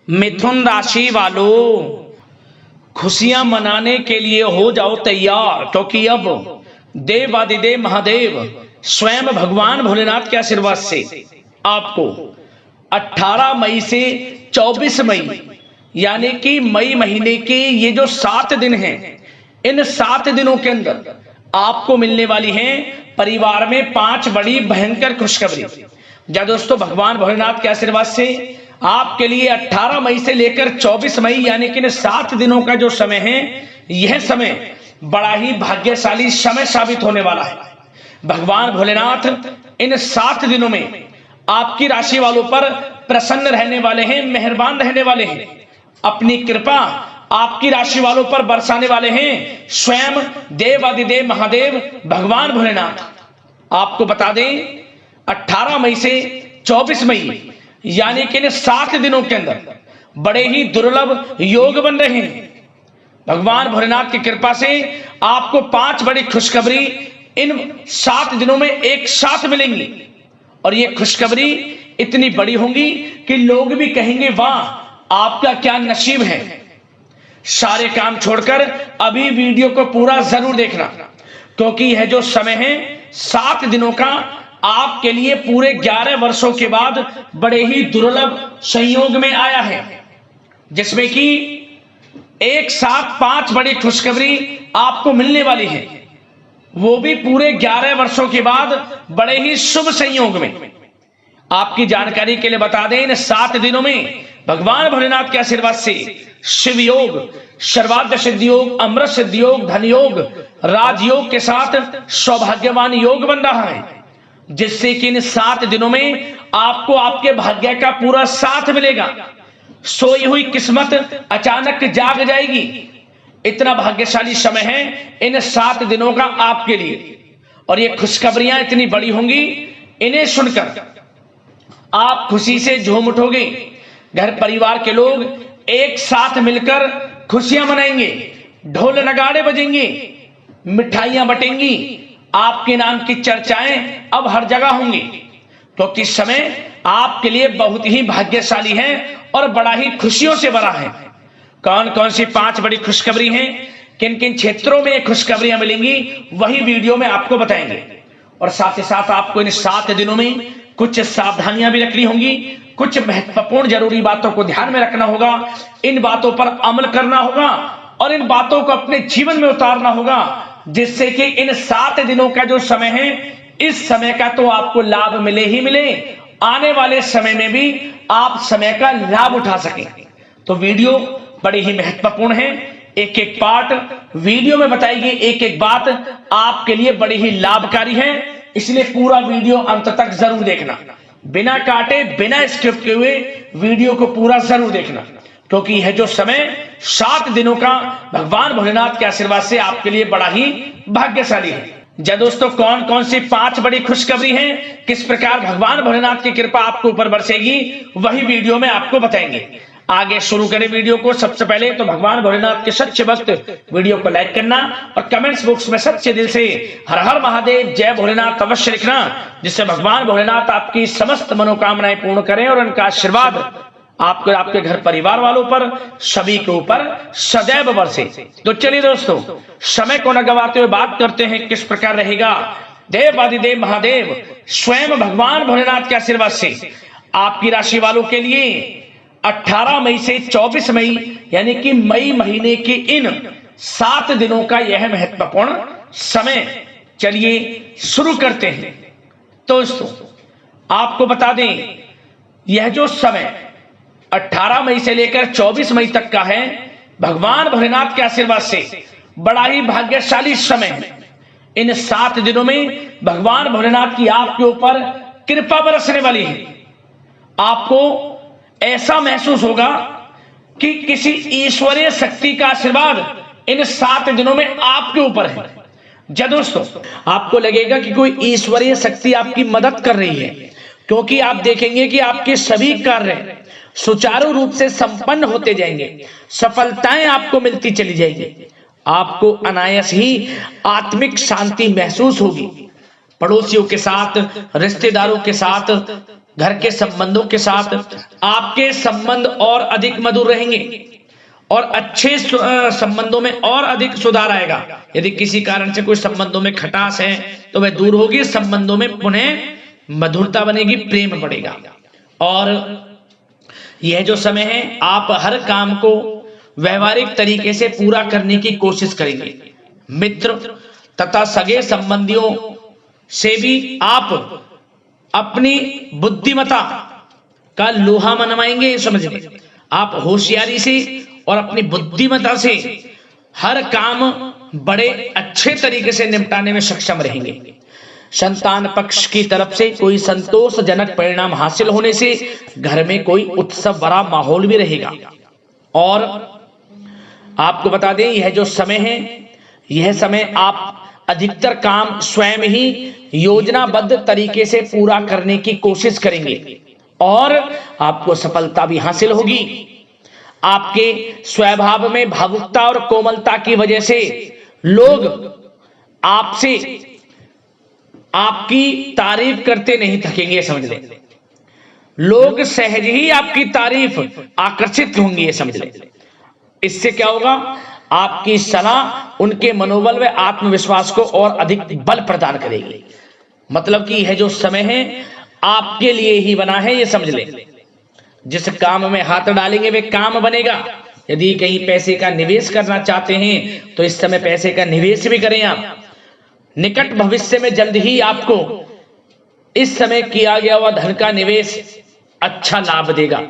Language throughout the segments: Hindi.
मिथुन राशि वालों, खुशियां मनाने के लिए हो जाओ तैयार, क्योंकि अब देवादिदेव महादेव स्वयं भगवान भोलेनाथ के आशीर्वाद से आपको 18 मई से 24 मई यानी कि मई महीने के ये जो 7 दिन हैं, इन 7 दिनों के अंदर आपको मिलने वाली हैं परिवार में 5 बड़ी भयंकर खुशखबरी। या दोस्तों, भगवान भोलेनाथ के आशीर्वाद से आपके लिए 18 मई से लेकर 24 मई यानी कि 7 दिनों का जो समय है, यह समय बड़ा ही भाग्यशाली समय साबित होने वाला है। भगवान भोलेनाथ इन 7 दिनों में आपकी राशि वालों पर प्रसन्न रहने वाले हैं, मेहरबान रहने वाले हैं, अपनी कृपा आपकी राशि वालों पर बरसाने वाले हैं स्वयं देवादिदेव महादेव भगवान भोलेनाथ। आपको बता दें, 18 मई से 24 मई यानी कि इन 7 दिनों के अंदर बड़े ही दुर्लभ योग बन रहे हैं। भगवान भोलेनाथ की कृपा से आपको 5 बड़ी खुशखबरी इन 7 दिनों में एक साथ मिलेंगी, और ये खुशखबरी इतनी बड़ी होंगी कि लोग भी कहेंगे, वाह आपका क्या नसीब है। सारे काम छोड़कर अभी वीडियो को पूरा जरूर देखना, क्योंकि यह जो समय है 7 दिनों का आपके लिए पूरे 11 वर्षों के बाद बड़े ही दुर्लभ संयोग में आया है, जिसमें कि एक साथ 5 बड़ी खुशखबरी आपको मिलने वाली है, वो भी पूरे 11 वर्षों के बाद बड़े ही शुभ संयोग में। आपकी जानकारी के लिए बता दें, इन 7 दिनों में भगवान भोलेनाथ के आशीर्वाद से शिव योग, सर्वार्थ सिद्धि योग, अमृत सिद्धि योग, धन योग, राजयोग के साथ सौभाग्यवान योग बन रहा है, जिससे कि इन 7 दिनों में आपको आपके भाग्य का पूरा साथ मिलेगा। सोई हुई किस्मत अचानक जाग जाएगी। इतना भाग्यशाली समय है इन 7 दिनों का आपके लिए, और ये खुशखबरियां इतनी बड़ी होंगी, इन्हें सुनकर आप खुशी से झूम उठोगे। घर परिवार के लोग एक साथ मिलकर खुशियां मनाएंगे, ढोल नगाड़े बजेंगे, मिठाइयां बटेंगी, आपके नाम की चर्चाएं अब हर जगह होंगी, क्योंकि समय आपके लिए बहुत ही भाग्यशाली है और बड़ा ही खुशियों से भरा है। कौन कौन सी 5 बड़ी खुशखबरी हैं, किन किन क्षेत्रों में खुशखबरियां मिलेंगी, वही वीडियो में आपको बताएंगे। और साथ ही साथ आपको इन 7 दिनों में कुछ सावधानियां भी रखनी होंगी, कुछ महत्वपूर्ण जरूरी बातों को ध्यान में रखना होगा, इन बातों पर अमल करना होगा और इन बातों को अपने जीवन में उतारना होगा, जिससे कि इन 7 दिनों का जो समय है, इस समय का तो आपको लाभ मिले ही मिले, आने वाले समय में भी आप समय का लाभ उठा सकें। तो वीडियो बड़ी ही महत्वपूर्ण है, एक एक पार्ट वीडियो में बताई गई एक एक बात आपके लिए बड़ी ही लाभकारी है, इसलिए पूरा वीडियो अंत तक जरूर देखना, बिना काटे बिना स्क्रिप्ट के हुए वीडियो को पूरा जरूर देखना, क्योंकि यह जो समय 7 दिनों का भगवान भोलेनाथ के आशीर्वाद से आपके लिए बड़ा ही भाग्यशाली है। जय दोस्तों, कौन कौन सी 5 बड़ी खुशखबरी हैं, किस प्रकार भगवान भोलेनाथ की कृपा आपको ऊपर बरसेगी, वही वीडियो में आपको बताएंगे। आगे शुरू करें वीडियो को। सबसे पहले तो भगवान भोलेनाथ के सच्चे भक्त वीडियो को लाइक करना और कमेंट्स बॉक्स में सच्चे दिल से हर हर महादेव जय भोलेनाथ अवश्य लिखना, जिससे भगवान भोलेनाथ आपकी समस्त मनोकामनाएं पूर्ण करें और उनका आशीर्वाद आपको, आपके घर परिवार वालों पर, सभी के ऊपर सदैव बरसे। तो चलिए दोस्तों, समय को न गवाते हुए बात करते हैं किस प्रकार रहेगा देवादिदेव महादेव स्वयं भगवान भोलेनाथ के आशीर्वाद से आपकी राशि वालों के लिए 18 मई से 24 मई यानी कि मई महीने के इन 7 दिनों का यह महत्वपूर्ण समय। चलिए शुरू करते हैं। दोस्तों, आपको बता दें, यह जो समय 18 मई से लेकर 24 मई तक का है, भगवान भोलेनाथ के आशीर्वाद से बड़ा ही भाग्यशाली समय है। इन 7 दिनों में भगवान भोलेनाथ की आपके ऊपर कृपा बरसने वाली है। आपको ऐसा महसूस होगा कि किसी ईश्वरीय शक्ति का आशीर्वाद इन 7 दिनों में आपके ऊपर है। जब दोस्तों, आपको लगेगा कि कोई ईश्वरीय शक्ति आपकी मदद कर रही है, क्योंकि आप देखेंगे कि आपके सभी कार्य सुचारू रूप से संपन्न होते जाएंगे, सफलताएं आपको मिलती चली जाएंगी, आपको अनायास ही आत्मिक शांति महसूस होगी। पड़ोसियों के साथ, रिश्तेदारों के साथ, घर के संबंधों के साथ आपके संबंध और अधिक मधुर रहेंगे और अच्छे संबंधों में और अधिक सुधार आएगा। यदि किसी कारण से कोई संबंधों में खटास है तो वह दूर होगी, संबंधों में पुनः मधुरता बनेगी, प्रेम बढ़ेगा। और यह जो समय है आप हर काम को व्यवहारिक तरीके से पूरा करने की कोशिश करेंगे। मित्र तथा सगे संबंधियों से भी आप अपनी बुद्धिमत्ता का लोहा मनवाएंगे। समझिए, आप होशियारी से और अपनी बुद्धिमत्ता से हर काम बड़े अच्छे तरीके से निपटाने में सक्षम रहेंगे। संतान पक्ष की तरफ से कोई संतोषजनक परिणाम हासिल होने से घर में कोई उत्सव भरा माहौल भी रहेगा। और आपको बता दें, यह जो समय है, यह समय आप अधिकतर काम स्वयं ही योजनाबद्ध तरीके से पूरा करने की कोशिश करेंगे और आपको सफलता भी हासिल होगी। आपके स्वभाव में भावुकता और कोमलता की वजह से लोग आपसे आपकी तारीफ करते नहीं थकेंगे। समझ लें, लोग सहज ही आपकी तारीफ आकर्षित होंगी, ये समझ लें। इससे क्या होगा, आपकी सलाह उनके मनोबल व आत्मविश्वास को और अधिक बल प्रदान करेगी। मतलब कि यह जो समय है आपके लिए ही बना है, ये समझ लें। जिस काम में हाथ डालेंगे वे काम बनेगा। यदि कहीं पैसे का निवेश करना चाहते हैं तो इस समय पैसे का निवेश भी करें आप। निकट भविष्य में जल्द ही आपको इस समय किया गया हुआ धन का निवेश अच्छा लाभ देगा।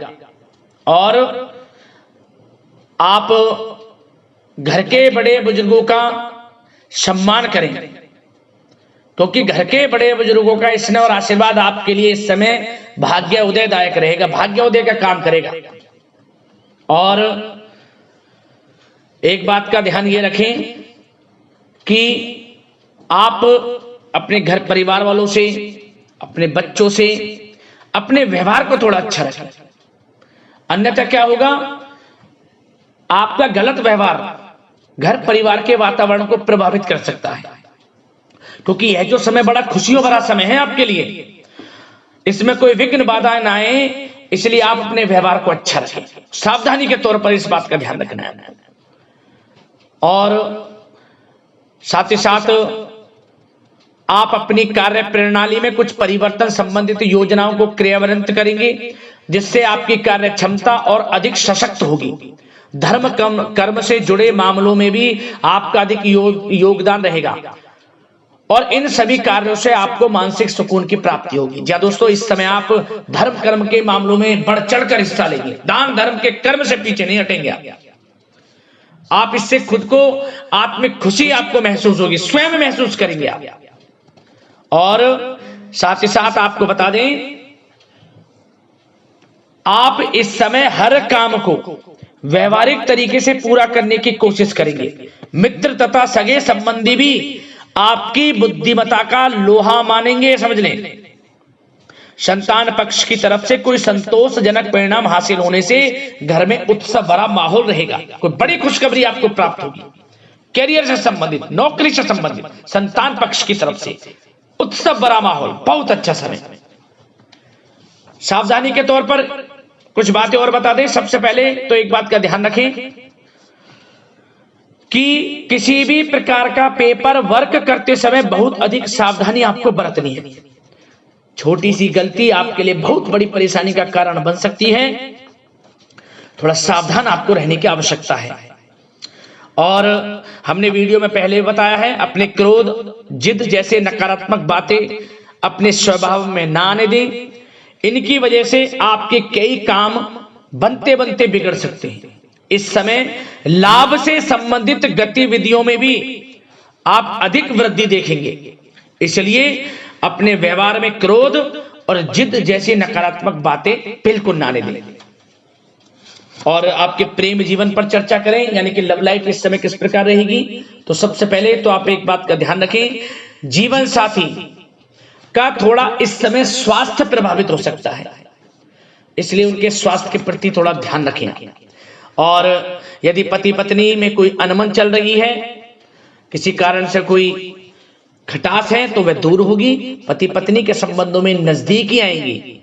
और आप घर के बड़े बुजुर्गों का सम्मान करें, क्योंकि घर के बड़े बुजुर्गों का स्नेह और आशीर्वाद आपके लिए इस समय भाग्य उदयदायक रहेगा, भाग्य उदय का काम करेगा। और एक बात का ध्यान ये रखें कि आप अपने घर परिवार वालों से, अपने बच्चों से अपने व्यवहार को थोड़ा अच्छा रखें। अन्यथा क्या होगा, आपका गलत व्यवहार घर परिवार के वातावरण को प्रभावित कर सकता है। क्योंकि यह जो समय बड़ा खुशियों भरा समय है आपके लिए, इसमें कोई विघ्न बाधाएं ना आए, इसलिए आप अपने व्यवहार को अच्छा रखें। सावधानी के तौर पर इस बात का ध्यान रखना है। और साथ ही साथ आप अपनी कार्य प्रणाली में कुछ परिवर्तन संबंधित योजनाओं को क्रियान्वित करेंगे, जिससे आपकी कार्य क्षमता और अधिक सशक्त होगी। धर्म कर्म से जुड़े मामलों में भी आपका अधिक योगदान रहेगा और इन सभी कार्यों से आपको मानसिक सुकून की प्राप्ति होगी। जी दोस्तों, इस समय आप धर्म कर्म के मामलों में बढ़ चढ़कर हिस्सा लेंगे। दान धर्म के कर्म से पीछे नहीं हटेंगे आप। इससे खुद को आत्मिक खुशी आपको महसूस होगी, स्वयं महसूस करेंगे आप। और साथ ही साथ आपको बता दें, आप इस समय हर काम को व्यवहारिक तरीके से पूरा करने की कोशिश करेंगे। मित्र तथा सगे संबंधी भी आपकी बुद्धिमत्ता का लोहा मानेंगे, समझ लें। संतान पक्ष की तरफ से कोई संतोषजनक परिणाम हासिल होने से घर में उत्सव भरा माहौल रहेगा। कोई बड़ी खुशखबरी आपको प्राप्त होगी। कैरियर से संबंधित, नौकरी से संबंधित, संतान पक्ष की तरफ से उत्सव भरा माहौल, बहुत अच्छा समय। सावधानी के तौर पर कुछ बातें और बता दें। सबसे पहले तो एक बात का ध्यान रखें कि किसी भी प्रकार का पेपर वर्क करते समय बहुत अधिक सावधानी आपको बरतनी है। छोटी सी गलती आपके लिए बहुत बड़ी परेशानी का कारण बन सकती है। थोड़ा सावधान आपको रहने की आवश्यकता है। और हमने वीडियो में पहले बताया है, अपने क्रोध, जिद जैसे नकारात्मक बातें अपने स्वभाव में ना आने दें। इनकी वजह से आपके कई काम बनते बनते बिगड़ सकते हैं। इस समय लाभ से संबंधित गतिविधियों में भी आप अधिक वृद्धि देखेंगे, इसलिए अपने व्यवहार में क्रोध और जिद जैसी नकारात्मक बातें बिल्कुल ना आने दें। और आपके प्रेम जीवन पर चर्चा करें, यानी कि लव लाइफ इस समय किस प्रकार रहेगी। तो सबसे पहले तो आप एक बात का ध्यान रखें, जीवन साथी का थोड़ा इस समय स्वास्थ्य प्रभावित हो सकता है, इसलिए उनके स्वास्थ्य के प्रति थोड़ा ध्यान रखें। और यदि पति पत्नी में कोई अनबन चल रही है, किसी कारण से कोई खटास है, तो वह दूर होगी। पति पत्नी के संबंधों में नजदीकी आएंगी।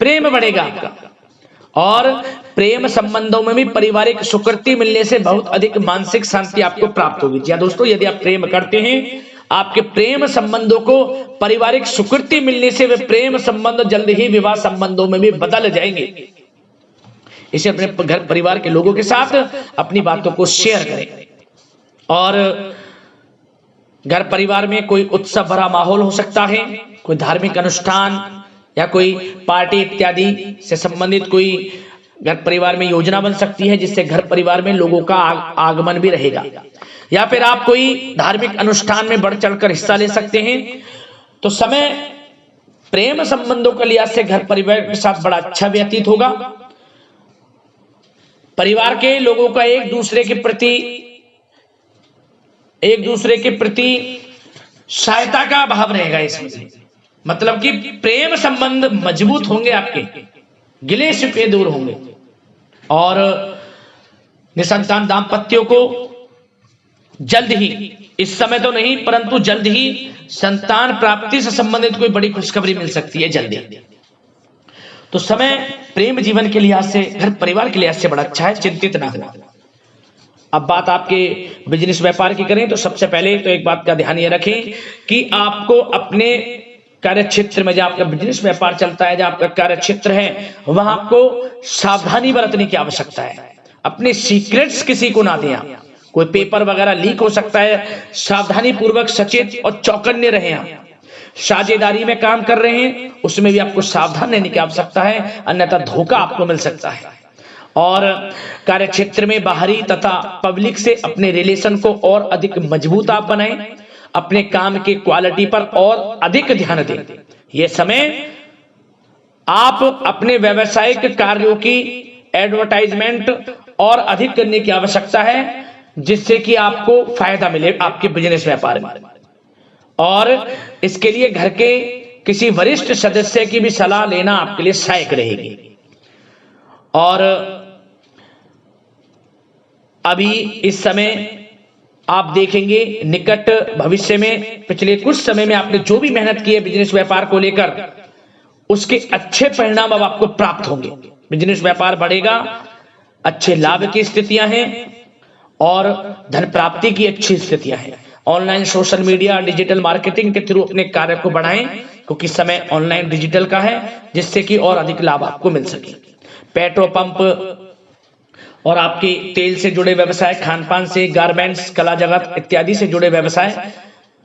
प्रेम बढ़ेगा आपका। और प्रेम संबंधों में भी पारिवारिक स्वीकृति मिलने से बहुत अधिक मानसिक शांति आपको प्राप्त होगी। जी हाँ दोस्तों, यदि आप प्रेम करते हैं, आपके प्रेम संबंधों को पारिवारिक स्वीकृति मिलने से वे प्रेम संबंध जल्द ही विवाह संबंधों में भी बदल जाएंगे। इसे अपने घर परिवार के लोगों के साथ अपनी बातों को शेयर करें। और घर परिवार में कोई उत्सव भरा माहौल हो सकता है, कोई धार्मिक अनुष्ठान या कोई पार्टी इत्यादि से संबंधित कोई घर परिवार में योजना बन सकती है, जिससे घर परिवार में लोगों का आगमन भी रहेगा। या फिर आप कोई धार्मिक अनुष्ठान में बढ़ चढ़कर हिस्सा ले सकते हैं। तो समय प्रेम संबंधों के लिहाज से घर परिवार के साथ बड़ा अच्छा व्यतीत होगा। परिवार के लोगों का एक दूसरे के प्रति सहायता का भाव रहेगा इसमें, मतलब कि प्रेम संबंध मजबूत होंगे, आपके गिले शिकवे दूर होंगे। और निसंतान दाम्पत्यों को जल्द ही, इस समय तो नहीं परंतु जल्द ही संतान प्राप्ति से संबंधित कोई बड़ी खुशखबरी मिल सकती है जल्दी। तो समय प्रेम जीवन के लिहाज से, घर परिवार के लिहाज से बड़ा अच्छा है, चिंतित ना हो। अब बात आपके बिजनेस व्यापार की करें तो सबसे पहले तो एक बात का ध्यान ये रखें कि आपको अपने कार्य क्षेत्र में, जहां आपका बिजनेस व्यापार चलता है, जहां आपका कार्य क्षेत्र है, वहां आपको सावधानी बरतने की आवश्यकता है। अपने सीक्रेट्स किसी को ना दें आप। कोई पेपर वगैरह लीक हो सकता है, सावधानी पूर्वक सचेत और चौकन्ने रहें आप। साझेदारी में काम कर रहे हैं, उसमें भी आपको सावधान रहने की आवश्यकता है, अन्यथा धोखा आपको मिल सकता है। और कार्य क्षेत्र में बाहरी तथा पब्लिक से अपने रिलेशन को और अधिक मजबूत आप बनाएं। अपने काम की क्वालिटी पर और अधिक ध्यान दें। यह समय आप अपने व्यावसायिक कार्यों की एडवर्टाइजमेंट और अधिक करने की आवश्यकता है, जिससे कि आपको फायदा मिले आपके बिजनेस व्यापार में। और इसके लिए घर के किसी वरिष्ठ सदस्य की भी सलाह लेना आपके लिए सहायक रहेगी। और अभी इस समय आप देखेंगे निकट भविष्य में, पिछले कुछ समय में आपने जो भी मेहनत की है बिजनेस व्यापार को लेकर, उसके अच्छे परिणाम अब आपको प्राप्त होंगे। बिजनेस व्यापार बढ़ेगा, अच्छे लाभ की स्थितियां हैं और धन प्राप्ति की अच्छी स्थितियां हैं। Online social media digital marketing के थ्रू अपने कार्य को बढ़ाएं, क्योंकि समय ऑनलाइन डिजिटल का है, जिससे कि और अधिक लाभ आपको मिल सके। पेट्रोल पंप और आपके तेल से जुड़े व्यवसाय, खान पान से, गारमेंट्स, कला जगत इत्यादि से जुड़े व्यवसाय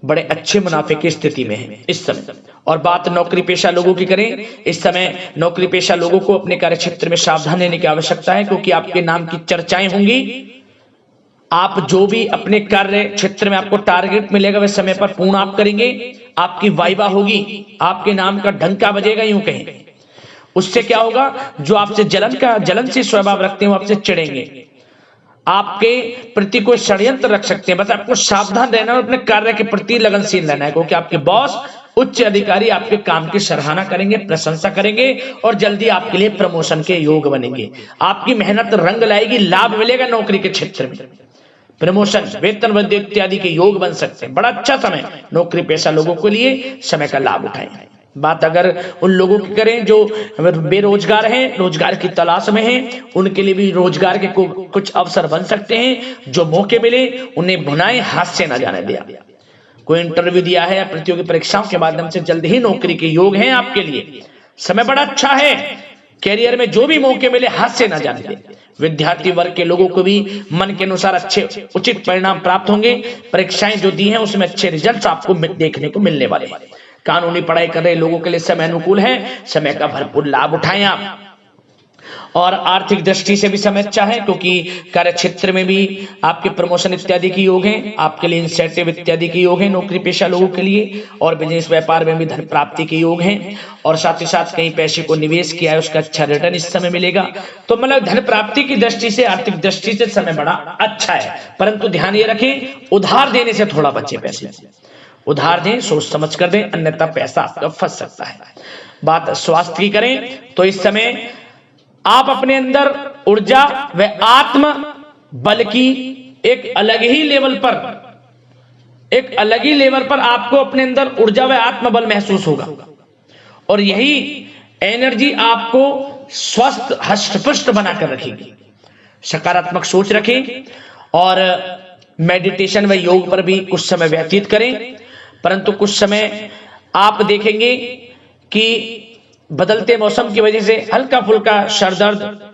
बड़े अच्छे मुनाफे की स्थिति में है इस समय। और बात नौकरी पेशा लोगों की करें, इस समय नौकरी पेशा लोगों को अपने कार्य क्षेत्र में सावधान रहने की आवश्यकता है, क्योंकि आपके नाम की चर्चाएं होंगी। आप जो भी अपने कार्य क्षेत्र में आपको टारगेट मिलेगा वह समय पर पूर्ण आप करेंगे। आपकी वाइवा होगी, आपके नाम का डंका बजेगा, यूं कहें। उससे क्या होगा, जो आपसे जलन स्वभाव रखते हैं वो आपसे चिढ़ेंगे, आपके प्रति कोई षड्यंत्र रख सकते हैं। बस आपको सावधान रहना और अपने कार्य के प्रति लगनशील रहना है, क्योंकि आपके बॉस, उच्च अधिकारी आपके काम की सराहना करेंगे, प्रशंसा करेंगे और जल्दी आपके लिए प्रमोशन के योग बनेंगे। आपकी मेहनत रंग लाएगी, लाभ मिलेगा नौकरी के क्षेत्र में, प्रमोशन, वेतन वृद्धि इत्यादि के योग बन सकते हैं। बड़ा अच्छा समय नौकरी पेशा लोगों के लिए, समय का लाभ उठाएं। बात अगर उन लोगों की करें जो बेरोजगार हैं, रोजगार की तलाश में हैं, उनके लिए भी रोजगार के कुछ अवसर बन सकते हैं। जो मौके मिले उन्हें भुनाएं, हाथ से न जाने दिया। कोई इंटरव्यू दिया है या प्रतियोगी परीक्षाओं के माध्यम से जल्द ही नौकरी के योग हैं आपके लिए। समय बड़ा अच्छा है, कैरियर में जो भी मौके मिले हाथ से न जाने दें। विद्यार्थी वर्ग के लोगों को भी मन के अनुसार अच्छे उचित परिणाम प्राप्त होंगे। परीक्षाएं जो दी हैं उसमें अच्छे रिजल्ट आपको देखने को मिलने वाले हैं। कानूनी पढ़ाई कर रहे लोगों के लिए समय अनुकूल है, समय का भरपूर लाभ उठाएं आप। और आर्थिक दृष्टि से भी समय अच्छा है, क्योंकि कार्य क्षेत्र में भी आपके प्रमोशन इत्यादि के योग हैं, आपके लिए इंसेंटिव इत्यादि के योग हैं नौकरी पेशा लोगों के लिए। और बिजनेस व्यापार में भी धन प्राप्ति के योग हैं, और साथ ही साथ कहीं पैसे को निवेश किया है उसका अच्छा रिटर्न इस समय मिलेगा। तो मतलब धन प्राप्ति की दृष्टि से, आर्थिक दृष्टि से समय बड़ा अच्छा है। परंतु ध्यान ये रखें, उधार देने से थोड़ा बचे। पैसे उधार दें, सोच समझ कर दें, अन्यथा पैसा आपका फंस सकता है। बात स्वास्थ्य की करें तो इस समय आप अपने अंदर ऊर्जा व आत्म बल की एक अलग ही लेवल पर आपको अपने अंदर ऊर्जा व आत्म बल महसूस होगा। और यही एनर्जी आपको स्वस्थ हष्ट-पुष्ट बनाकर रखेगी। सकारात्मक सोच रखें और मेडिटेशन व योग पर भी कुछ समय व्यतीत करें। परंतु कुछ समय आप देखेंगे कि बदलते मौसम की वजह से हल्का फुल्का सर दर्द,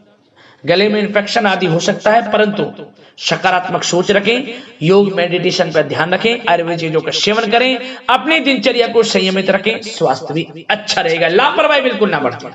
गले में इन्फेक्शन आदि हो सकता है, परंतु सकारात्मक सोच रखें, योग मेडिटेशन पर ध्यान रखें, आयुर्वेद चीजों का सेवन करें, अपनी दिनचर्या को संयमित रखें, स्वास्थ्य भी अच्छा रहेगा। लापरवाही बिल्कुल ना बरतें।